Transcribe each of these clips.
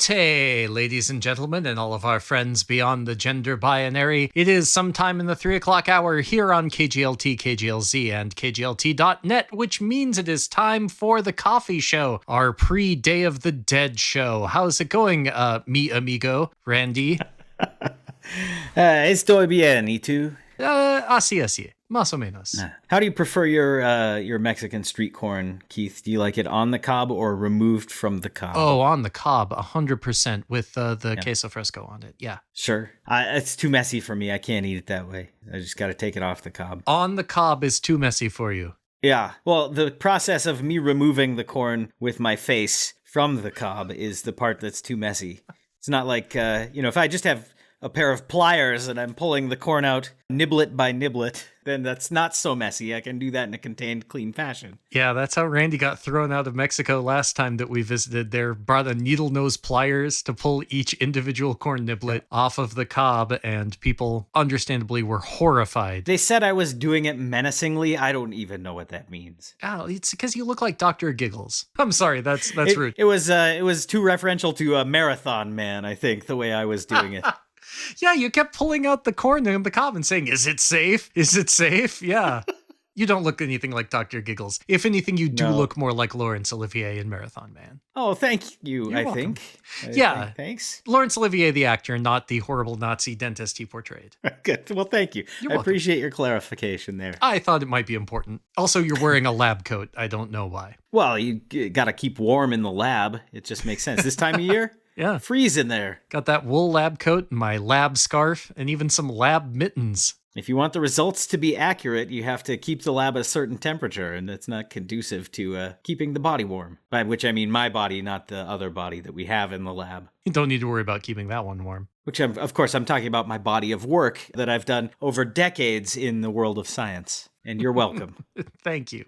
Salute, ladies and gentlemen, and all of our friends beyond the gender binary. It is sometime in the 3 o'clock hour here on KGLT, KGLZ, and KGLT.net, which means it is time for the coffee show, our pre-Day of the Dead show. How's it going, mi amigo, Randy? Estoy bien, ¿y tú? Así, más o menos. How do you prefer your Mexican street corn, Keith? Do you like it on the cob or removed from the cob? Oh, on the cob, 100% with the queso fresco on it, yeah. Sure. It's too messy for me. I can't eat it that way. I just got to take it off the cob. On the cob is too messy for you. Yeah. Well, the process of me removing the corn with my face from the cob is the part that's too messy. It's not like, if I just have a pair of pliers and I'm pulling the corn out niblet by niblet, then that's not so messy. I can do that in a contained, clean fashion. Yeah, that's how Randy got thrown out of Mexico last time that we visited there. Brought a needle nose pliers to pull each individual corn niblet off of the cob, and people understandably were horrified. They said I was doing it menacingly. I don't even know what that means. Oh, it's because you look like Dr. Giggles. I'm sorry, that's rude. It was too referential to a Marathon Man, I think, the way I was doing it. Yeah, you kept pulling out the corn in the cob and saying, "Is it safe? Is it safe?" Yeah. You don't look anything like Dr. Giggles. If anything, you do look more like Laurence Olivier in Marathon Man. Oh, thank you, You're welcome. think. Thanks. Laurence Olivier, the actor, not the horrible Nazi dentist he portrayed. Good. Well, thank you. You're I welcome. appreciate your clarification there. I thought it might be important. Also, you're wearing a lab coat. I don't know why. Well, you got to keep warm in the lab. It just makes sense. This time of year? Yeah. Freeze in there. Got that wool lab coat, my lab scarf, and even some lab mittens. If you want the results to be accurate, you have to keep the lab at a certain temperature, and that's not conducive to keeping the body warm. By which I mean my body, not the other body that we have in the lab. You don't need to worry about keeping that one warm. Which, of course, I'm talking about my body of work that I've done over decades in the world of science. And you're welcome. Thank you.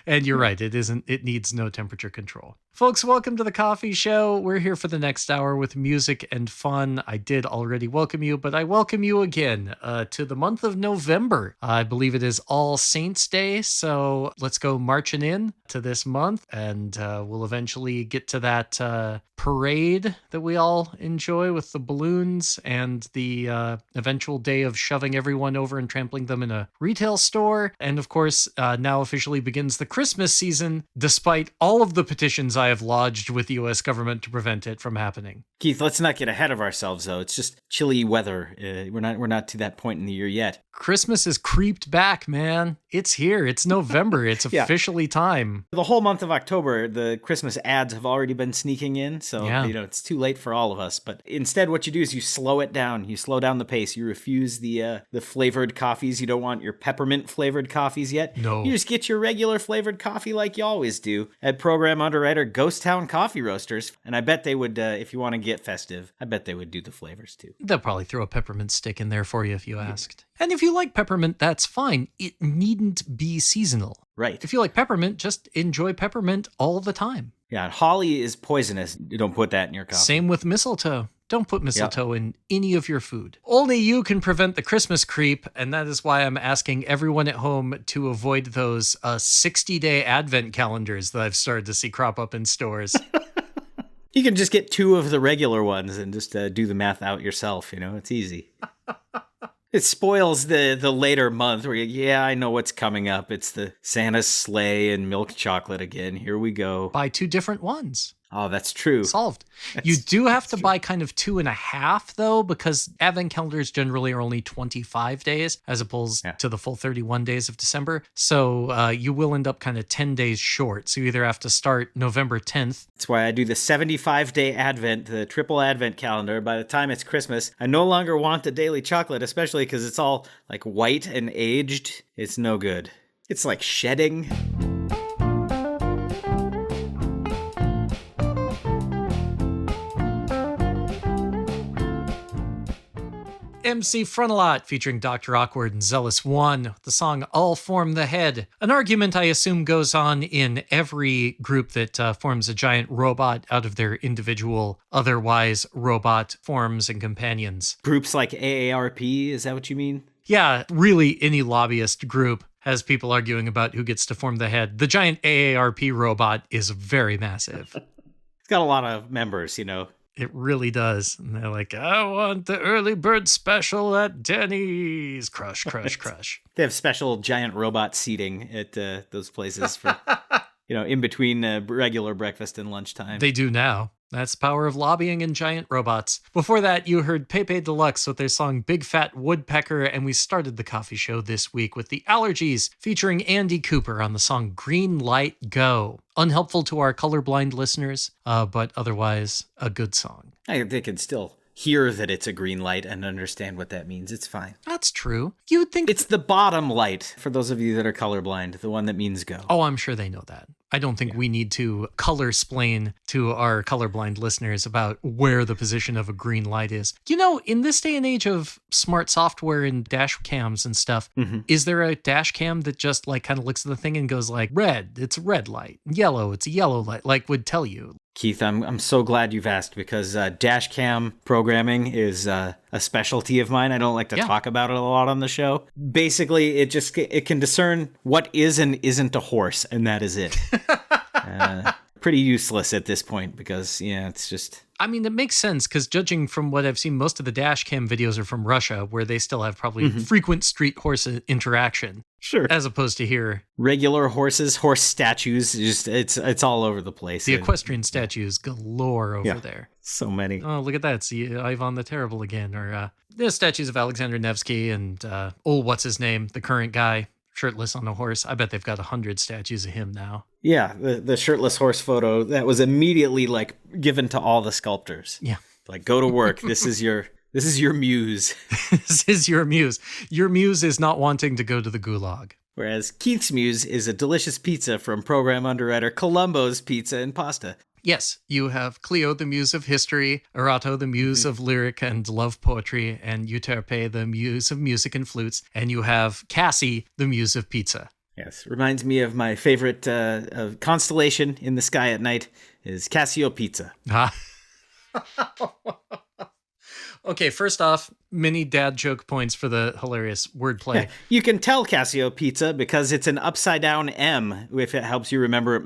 And you're right. It needs no temperature control. Folks, welcome to the coffee show. We're here for the next hour with music and fun. I did already welcome you, but I welcome you again to the month of November. I believe it is All Saints Day. So let's go marching in to this month, and we'll eventually get to that parade that we all enjoy with the balloons and the eventual day of shoving everyone over and trampling them in a retail store. And of course, now officially begins the Christmas season, despite all of the petitions I have lodged with the U.S. government to prevent it from happening. Keith, let's not get ahead of ourselves, though. It's just chilly weather. We're not to that point in the year yet. Christmas has creeped back, man. It's here. It's November. It's officially time. The whole month of October, the Christmas ads have already been sneaking in, so it's too late for all of us. But instead, what you do is you slow it down. You slow down the pace. You refuse the flavored coffees. You don't want your peppermint flavored coffees yet. No. You just get your regular flavored coffee like you always do at program underwriter Ghost Town Coffee Roasters. And I bet they would, if you want to get festive, I bet they would do the flavors too. They'll probably throw a peppermint stick in there for you if you asked. And if you like peppermint, that's fine. It needn't be seasonal. Right. If you like peppermint, just enjoy peppermint all the time. Yeah, holly is poisonous. You don't put that in your coffee. Same with mistletoe. Don't put mistletoe in any of your food. Only you can prevent the Christmas creep, and that is why I'm asking everyone at home to avoid those 60-day advent calendars that I've started to see crop up in stores. You can just get 2 of the regular ones and just do the math out yourself, it's easy. It spoils the later month where I know what's coming up. It's the Santa's sleigh and milk chocolate again. Here we go. Buy 2 different ones. Oh, that's true. Solved. You do have to buy kind of 2.5, though, because advent calendars generally are only 25 days as opposed to the full 31 days of December. So you will end up kind of 10 days short. So you either have to start November 10th. That's why I do the 75-day advent, the triple advent calendar. By the time it's Christmas, I no longer want the daily chocolate, especially because it's all like white and aged. It's no good. It's like shedding. MC Frontalot featuring Dr. Awkward and Zealous One, the song All Form the Head. An argument I assume goes on in every group that forms a giant robot out of their individual, otherwise robot forms and companions. Groups like AARP, is that what you mean? Yeah, really any lobbyist group has people arguing about who gets to form the head. The giant AARP robot is very massive. It's got a lot of members, It really does. And they're like, I want the early bird special at Denny's. Crush, crush, crush. They have special giant robot seating at those places for, in between regular breakfast and lunchtime. They do now. That's the power of lobbying and giant robots. Before that, you heard Pepe Deluxe with their song Big Fat Woodpecker, and we started the coffee show this week with The Allergies featuring Andy Cooper on the song Green Light Go. Unhelpful to our colorblind listeners, but otherwise a good song. They can still hear that it's a green light and understand what that means. It's fine. That's true. You would think it's the bottom light for those of you that are colorblind, the one that means go. Oh, I'm sure they know that. I don't think we need to color-splain to our colorblind listeners about where the position of a green light is. In this day and age of smart software and dash cams and stuff, is there a dash cam that just kind of looks at the thing and goes like, red, it's a red light, yellow, it's a yellow light, would tell you? Keith, I'm so glad you've asked because dash cam programming is a specialty of mine. I don't like to talk about it a lot on the show. Basically, it can discern what is and isn't a horse, and that is it. Pretty useless at this point because, it's just... I mean, it makes sense because judging from what I've seen, most of the dash cam videos are from Russia where they still have probably frequent street horse interaction. Sure. As opposed to here. Regular horses, horse statues, it's all over the place. The equestrian statues galore over there. So many. Oh, look at that. See Ivan the Terrible again. Or there's statues of Alexander Nevsky and what's his name? The current guy. Shirtless on a horse. I bet they've got 100 statues of him now. Yeah, the shirtless horse photo, that was immediately given to all the sculptors. Yeah. Go to work. This is your muse. This is your muse. Your muse is not wanting to go to the gulag. Whereas Keith's muse is a delicious pizza from program underwriter Columbo's Pizza and Pasta. Yes, you have Cleo, the muse of history, Arato, the muse of lyric and love poetry, and Euterpe, the muse of music and flutes, and you have Cassie, the muse of pizza. Yes, reminds me of my favorite constellation in the sky at night is Cassiopeia. Okay, first off, mini dad joke points for the hilarious wordplay. You can tell Cassiopeia because it's an upside down M if it helps you remember.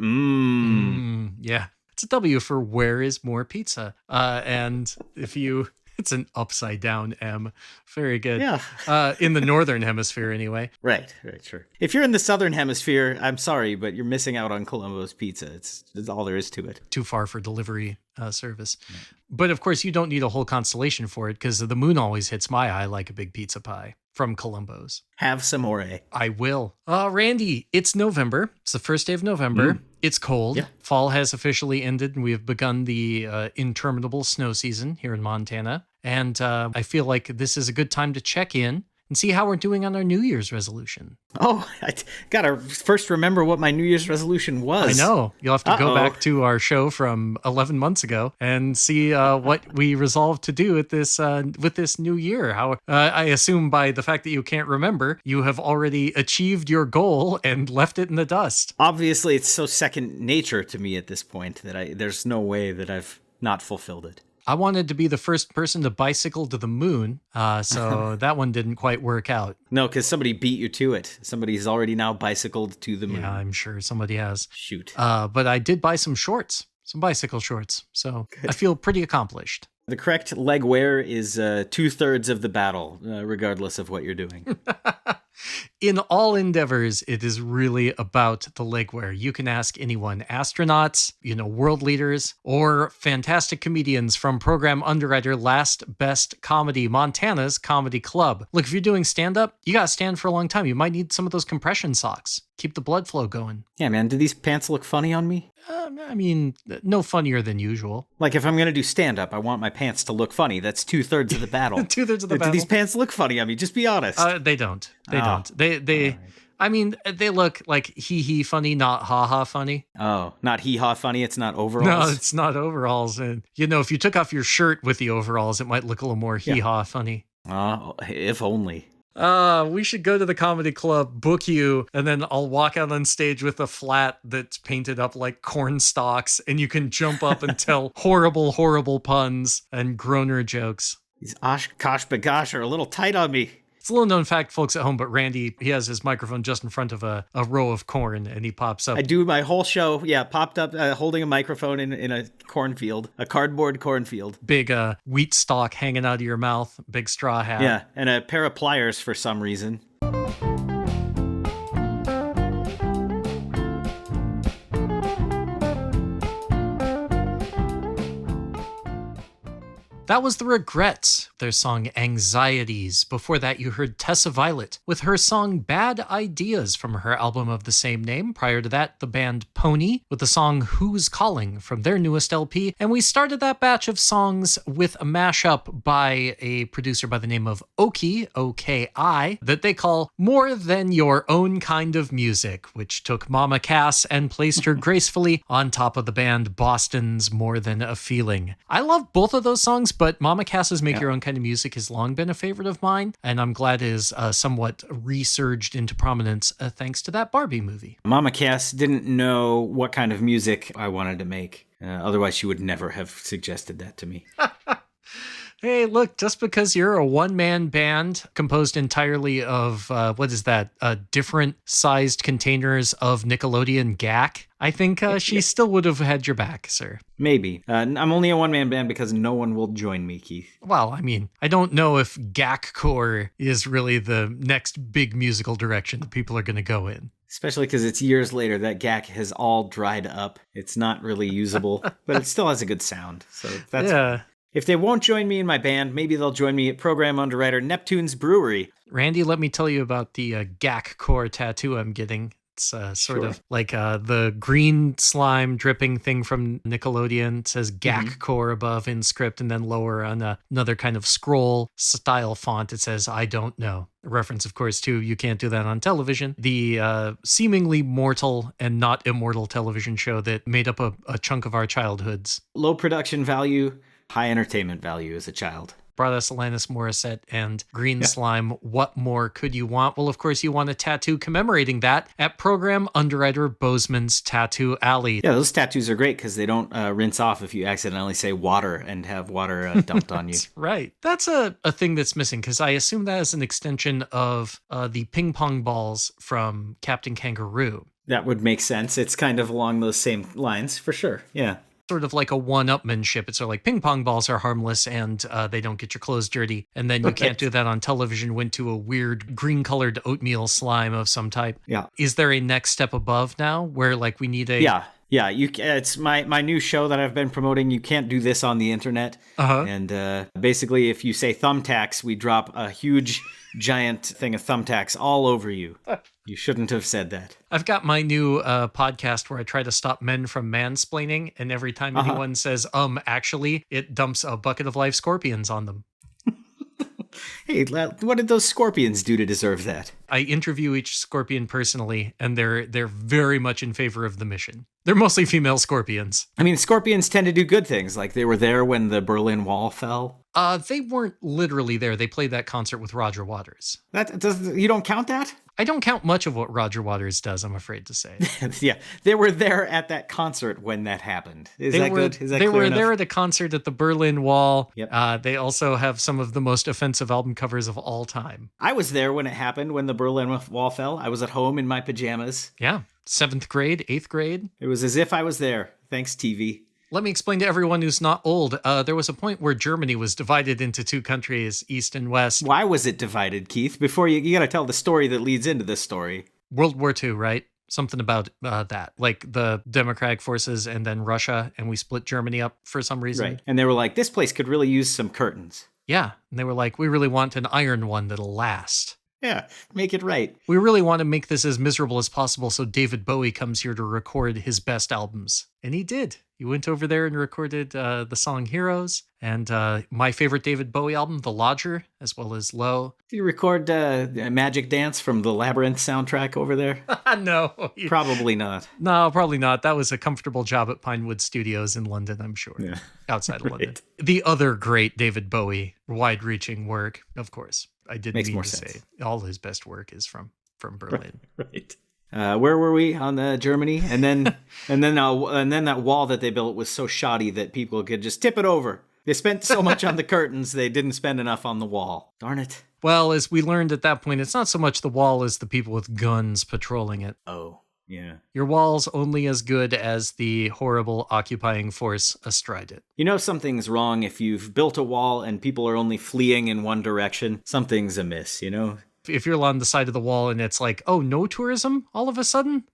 Yeah. It's a W for where is more pizza. And it's an upside down M. Very good. Yeah. In the northern hemisphere, anyway. Right, sure. If you're in the southern hemisphere, I'm sorry, but you're missing out on Columbo's Pizza. It's all there is to it. Too far for delivery service. Yeah. But of course, you don't need a whole constellation for it because the moon always hits my eye like a big pizza pie. From Columbo's. Have some more. I will. Randy, it's November. It's the first day of November. It's cold. Yeah. Fall has officially ended, and we have begun the interminable snow season here in Montana. And I feel like this is a good time to check in and see how we're doing on our New Year's resolution. Oh, I gotta first remember what my New Year's resolution was. I know. You'll have to go back to our show from 11 months ago and see what we resolved to do with this new year. How I assume by the fact that you can't remember, you have already achieved your goal and left it in the dust. Obviously, it's so second nature to me at this point that there's no way that I've not fulfilled it. I wanted to be the first person to bicycle to the moon, so that one didn't quite work out. No, because somebody beat you to it. Somebody's already now bicycled to the moon. Yeah, I'm sure somebody has. Shoot. But I did buy some bicycle shorts, so good. I feel pretty accomplished. The correct leg wear is 2/3 of the battle, regardless of what you're doing. In all endeavors, it is really about the leg wear. You can ask anyone, astronauts, world leaders, or fantastic comedians from program underwriter Last Best Comedy, Montana's comedy club. Look, if you're doing stand-up, you got to stand for a long time. You might need some of those compression socks. Keep the blood flow going. Yeah, man. Do these pants look funny on me? I mean, no funnier than usual. Like, if I'm going to do stand-up, I want my pants to look funny. That's 2/3 of the battle. 2/3 of the battle. Do these pants look funny on me? Just be honest. They don't. They don't. They I mean, they look like hee-hee funny, not ha-ha funny. Oh, not hee-haw funny? It's not overalls? No, it's not overalls. And, if you took off your shirt with the overalls, it might look a little more hee-haw funny. If only. We should go to the comedy club, book you, and then I'll walk out on stage with a flat that's painted up like corn stalks, and you can jump up and tell horrible, horrible puns and groaner jokes. These Oshkosh bagosh are a little tight on me. It's a little known fact, folks at home, but Randy, he has his microphone just in front of a row of corn, and he pops up. I do my whole show, popped up holding a microphone in a cornfield, a cardboard cornfield. Big wheat stalk hanging out of your mouth, big straw hat. Yeah, and a pair of pliers for some reason. That was The Regrets, their song Anxieties. Before that, you heard Tessa Violet with her song Bad Ideas from her album of the same name. Prior to that, the band Pony with the song Who's Calling from their newest LP. And we started that batch of songs with a mashup by a producer by the name of Oki, O-K-I, that they call More Than Your Own Kind of Music, which took Mama Cass and placed her gracefully on top of the band Boston's More Than a Feeling. I love both of those songs, but Mama Cass's Make Your Own Kind of Music has long been a favorite of mine, and I'm glad it is somewhat resurged into prominence thanks to that Barbie movie. Mama Cass didn't know what kind of music I wanted to make. Otherwise, she would never have suggested that to me. Hey, look, just because you're a one-man band composed entirely of, different sized containers of Nickelodeon Gak, I think she still would have had your back, sir. Maybe. I'm only a one-man band because no one will join me, Keith. Well, I mean, I don't know if Gak-core is really the next big musical direction that people are going to go in. Especially because it's years later. That Gak has all dried up. It's not really usable, but it still has a good sound. So that's... Yeah. If they won't join me in my band, maybe they'll join me at program underwriter Neptune's Brewery. Randy, let me tell you about the Gak-core tattoo I'm getting. It's sort of like the green slime dripping thing from Nickelodeon. It says Gak-core above in script, and then lower on another kind of scroll style font, it says, I don't know. A reference, of course, to you can't do that on television. The seemingly mortal and not immortal television show that made up a chunk of our childhoods. Low production value, high entertainment value as a child. Brought us Alanis Morissette and Green Slime. What more could you want? Well, of course, you want a tattoo commemorating that at program underwriter Bozeman's Tattoo Alley. Yeah, those tattoos are great because they don't rinse off if you accidentally say water and have water dumped on you. That's right. That's a thing that's missing because I assume that is an extension of the ping pong balls from Captain Kangaroo. That would make sense. It's kind of along those same lines, for sure. Yeah. Sort of like a one-upmanship. It's sort of like ping pong balls are harmless and they don't get your clothes dirty. And then you can't do that on television. Went to a weird green-colored oatmeal slime of some type. Yeah. Is there a next step above now where like we need a... Yeah, it's my new show that I've been promoting. You can't do this on the internet. And basically, if you say thumbtacks, we drop a huge, giant thing of thumbtacks all over you. You shouldn't have said that. I've got my new podcast where I try to stop men from mansplaining, and every time anyone says, actually, it dumps a bucket of live scorpions on them. Hey, what did those scorpions do to deserve that? I interview each scorpion personally, and they're very much in favor of the mission. They're mostly female scorpions. I mean, scorpions tend to do good things, like they were there when the Berlin Wall fell. They weren't literally there. They played that concert with Roger Waters. You don't count that? I don't count much of what Roger Waters does, I'm afraid to say. Yeah, they were there at that concert when that happened. Is that good? Is that They clear were enough? there at a concert at the Berlin Wall. Yep. They also have some of the most offensive album covers of all time. I was there when it happened, when the Berlin Wall fell. I was at home in my pajamas. Yeah, 7th grade, 8th grade. It was as if I was there. Thanks, TV. Let me explain to everyone who's not old. There was a point where Germany was divided into two countries, East and West. Why was it divided, Keith? Before you got to tell the story that leads into this story. World War II, right? Something about that, like the Democratic forces and then Russia, and we split Germany up for some reason. Right. And they were like, this place could really use some curtains. Yeah. And they were like, we really want an iron one that'll last. Yeah, make it right. We really want to make this as miserable as possible so David Bowie comes here to record his best albums. And he did. He went over there and recorded the song Heroes and my favorite David Bowie album, The Lodger, as well as Low. Did you record Magic Dance from the Labyrinth soundtrack over there? No. Probably not. No, probably not. That was a comfortable job at Pinewood Studios in London, I'm sure. Yeah. Outside of London. The other great David Bowie wide-reaching work, of course. I didn't mean to say all his best work is from Berlin. Right. Where were we on Germany? And then that wall that they built was so shoddy that people could just tip it over. They spent so much on the curtains, they didn't spend enough on the wall. Darn it. Well, as we learned at that point, it's not so much the wall as the people with guns patrolling it. Oh, yeah. Your wall's only as good as the horrible occupying force astride it. You know something's wrong if you've built a wall and people are only fleeing in one direction. Something's amiss, you know? If you're on the side of the wall and it's like, oh, no tourism all of a sudden?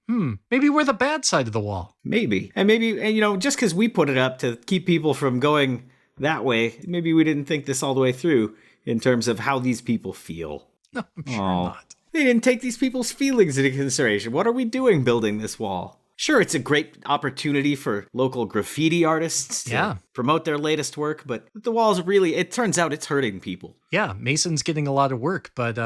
Maybe we're the bad side of the wall. Maybe. And maybe, just because we put it up to keep people from going that way, maybe we didn't think this all the way through in terms of how these people feel. No, I'm sure not. They didn't take these people's feelings into consideration. What are we doing building this wall? Sure, it's a great opportunity for local graffiti artists to promote their latest work, but the wall's really, it turns out it's hurting people. Yeah, Mason's getting a lot of work, but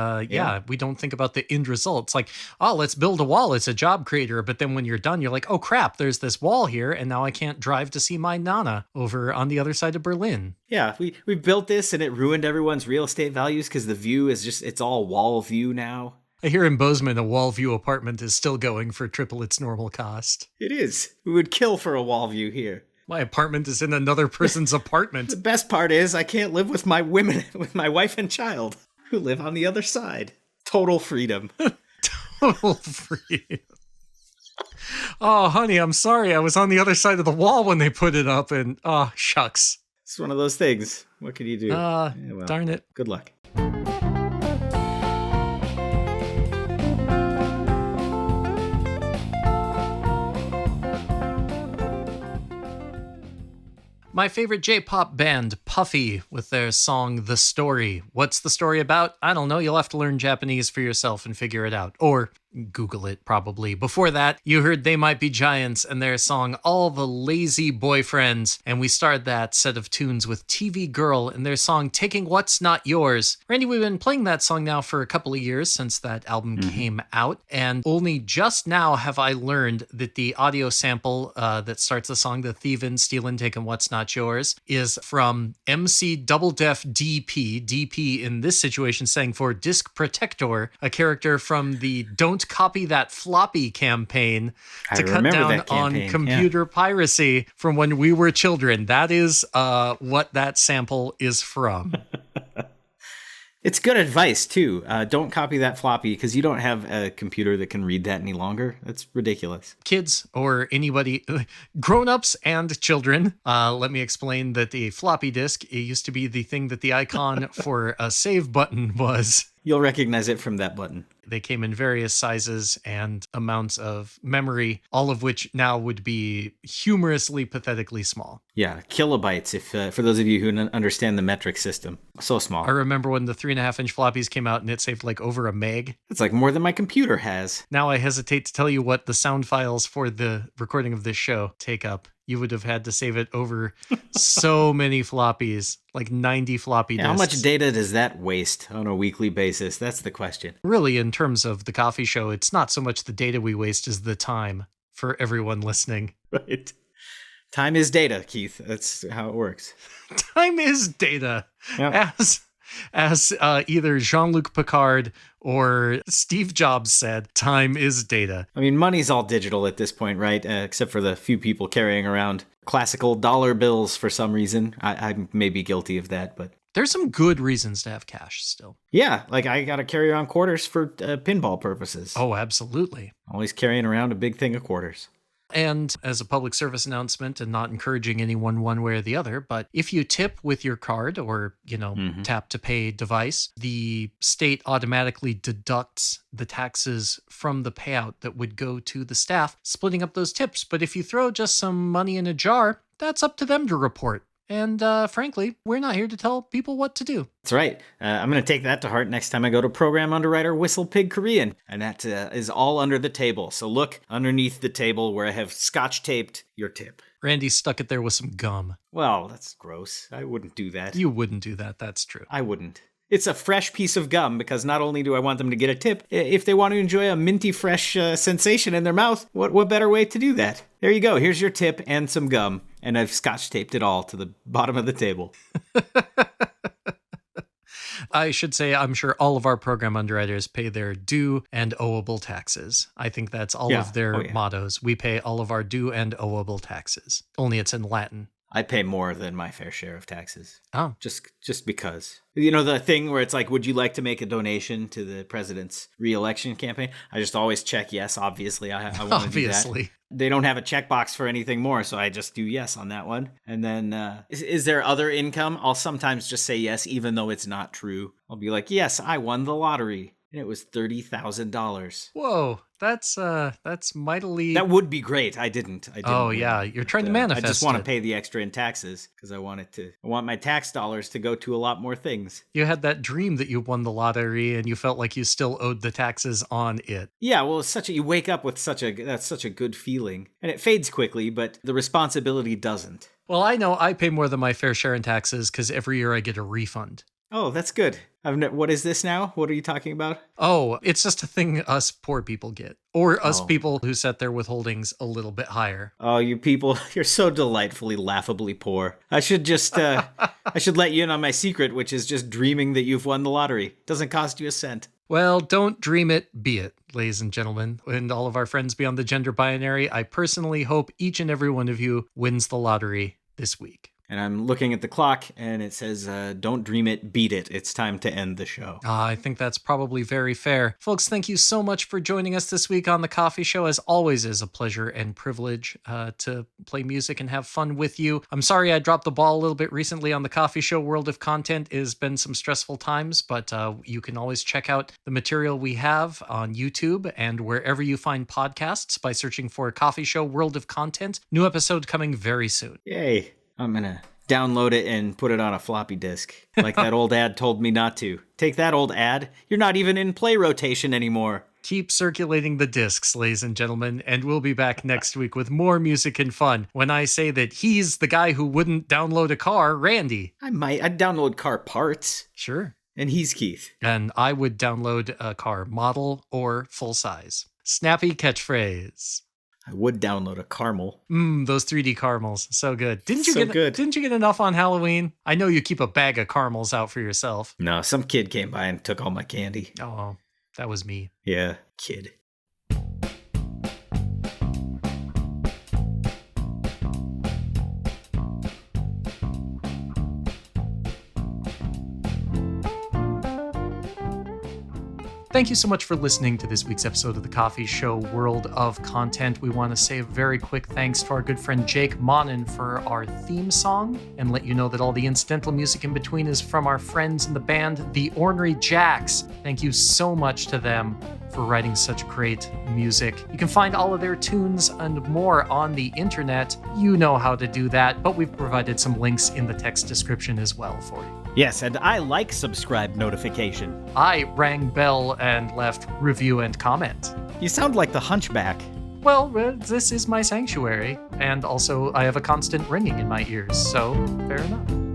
we don't think about the end result. It's like, oh, let's build a wall. It's a job creator. But then when you're done, you're like, oh, crap, there's this wall here, and now I can't drive to see my Nana over on the other side of Berlin. Yeah, we built this, and it ruined everyone's real estate values because the view is just, it's all wall view now. I hear in Bozeman, a wall view apartment is still going for triple its normal cost. It is. We would kill for a wall view here. My apartment is in another person's apartment. The best part is I can't live with my wife and child who live on the other side. Total freedom. Total freedom. Oh, honey, I'm sorry. I was on the other side of the wall when they put it up, and shucks. It's one of those things. What can you do? Darn it. Good luck. My favorite J-pop band, Puffy, with their song The Story. What's the story about? I don't know. You'll have to learn Japanese for yourself and figure it out. Or Google it, probably. Before that, you heard They Might Be Giants and their song All the Lazy Boyfriends. And we started that set of tunes with TV Girl and their song Taking What's Not Yours. Randy, we've been playing that song now for a couple of years since that album came out. And only just now have I learned that the audio sample that starts the song, The Thievin', Stealin', Taking What's Not Yours, is from MC Double Def DP. DP in this situation sang for Disc Protector, a character from the Don't Copy That Floppy campaign to cut down on computer piracy from when we were children. That is what that sample is from. It's good advice, too. Don't copy that floppy because you don't have a computer that can read that any longer. That's ridiculous. Kids or anybody, grown-ups and children, let me explain that the floppy disk, it used to be the thing that the icon for a save button was. You'll recognize it from that button. They came in various sizes and amounts of memory, all of which now would be humorously, pathetically small. Yeah, kilobytes, if for those of you who understand the metric system. So small. I remember when the 3.5-inch floppies came out and it saved like over a meg. It's like more than my computer has. Now I hesitate to tell you what the sound files for the recording of this show take up. You would have had to save it over so many floppies, like 90 floppy disks. How much data does that waste on a weekly basis? That's the question. Really, in terms of the coffee show, it's not so much the data we waste as the time for everyone listening. Right. Time is data, Keith. That's how it works. Time is data. Yep. As either Jean-Luc Picard or Steve Jobs said, time is data. I mean, money's all digital at this point, right? Except for the few people carrying around classical dollar bills for some reason. I may be guilty of that, but... There's some good reasons to have cash still. Yeah, like I got to carry around quarters for pinball purposes. Oh, absolutely. Always carrying around a big thing of quarters. And as a public service announcement, and not encouraging anyone one way or the other, but if you tip with your card or, tap to pay device, the state automatically deducts the taxes from the payout that would go to the staff, splitting up those tips. But if you throw just some money in a jar, that's up to them to report. And frankly, we're not here to tell people what to do. That's right. I'm going to take that to heart next time I go to Program Underwriter Whistle Pig Korean. And that is all under the table. So look underneath the table where I have scotch taped your tip. Randy stuck it there with some gum. Well, that's gross. I wouldn't do that. You wouldn't do that. That's true. I wouldn't. It's a fresh piece of gum because not only do I want them to get a tip, if they want to enjoy a minty fresh sensation in their mouth, what better way to do that? There you go. Here's your tip and some gum. And I've scotch taped it all to the bottom of the table. I should say, I'm sure all of our program underwriters pay their due and owable taxes. I think that's all of their mottos. We pay all of our due and owable taxes. Only it's in Latin. I pay more than my fair share of taxes. Oh. Just because. You know, the thing where it's like, would you like to make a donation to the president's re-election campaign? I just always check yes, obviously. I want to do that. They don't have a checkbox for anything more, so I just do yes on that one. And then, is there other income? I'll sometimes just say yes, even though it's not true. I'll be like, yes, I won the lottery. And it was $30,000. Whoa, that's mightily... That would be great. I didn't Oh, yeah. You're trying to manifest I just want to it. pay the extra in taxes because I want my tax dollars to go to a lot more things. You had that dream that you won the lottery and you felt like you still owed the taxes on it. Yeah, well, you wake up with that's such a good feeling. And it fades quickly, but the responsibility doesn't. Well, I know I pay more than my fair share in taxes because every year I get a refund. Oh, that's good. What is this now? What are you talking about? Oh, it's just a thing us poor people get. Or us people who set their withholdings a little bit higher. Oh, you people, you're so delightfully, laughably poor. I should just, I should let you in on my secret, which is just dreaming that you've won the lottery. Doesn't cost you a cent. Well, don't dream it, be it, ladies and gentlemen. And all of our friends beyond the gender binary, I personally hope each and every one of you wins the lottery this week. And I'm looking at the clock, and it says, don't dream it, beat it. It's time to end the show. I think that's probably very fair. Folks, thank you so much for joining us this week on The Coffee Show. As always, is a pleasure and privilege to play music and have fun with you. I'm sorry I dropped the ball a little bit recently on The Coffee Show World of Content. It has been some stressful times, but you can always check out the material we have on YouTube and wherever you find podcasts by searching for Coffee Show World of Content. New episode coming very soon. Yay. I'm going to download it and put it on a floppy disk, like that old ad told me not to. Take that, old ad. You're not even in play rotation anymore. Keep circulating the discs, ladies and gentlemen, and we'll be back next week with more music and fun. When I say that he's the guy who wouldn't download a car, Randy. I'd download car parts. Sure. And he's Keith. And I would download a car model or full size. Snappy catchphrase. I would download a caramel. Those 3D caramels. So good. Didn't you get enough on Halloween? I know you keep a bag of caramels out for yourself. No, some kid came by and took all my candy. Oh, that was me. Yeah, kid. Thank you so much for listening to this week's episode of The Coffee Show World of Content. We want to say a very quick thanks to our good friend Jake Monin for our theme song and let you know that all the incidental music in between is from our friends in the band The Ornery Jacks. Thank you so much to them for writing such great music. You can find all of their tunes and more on the internet. You know how to do that, but we've provided some links in the text description as well for you. Yes, and I like subscribe notification. I rang bell and left review and comment. You sound like the Hunchback. Well, this is my sanctuary, and also I have a constant ringing in my ears, so fair enough.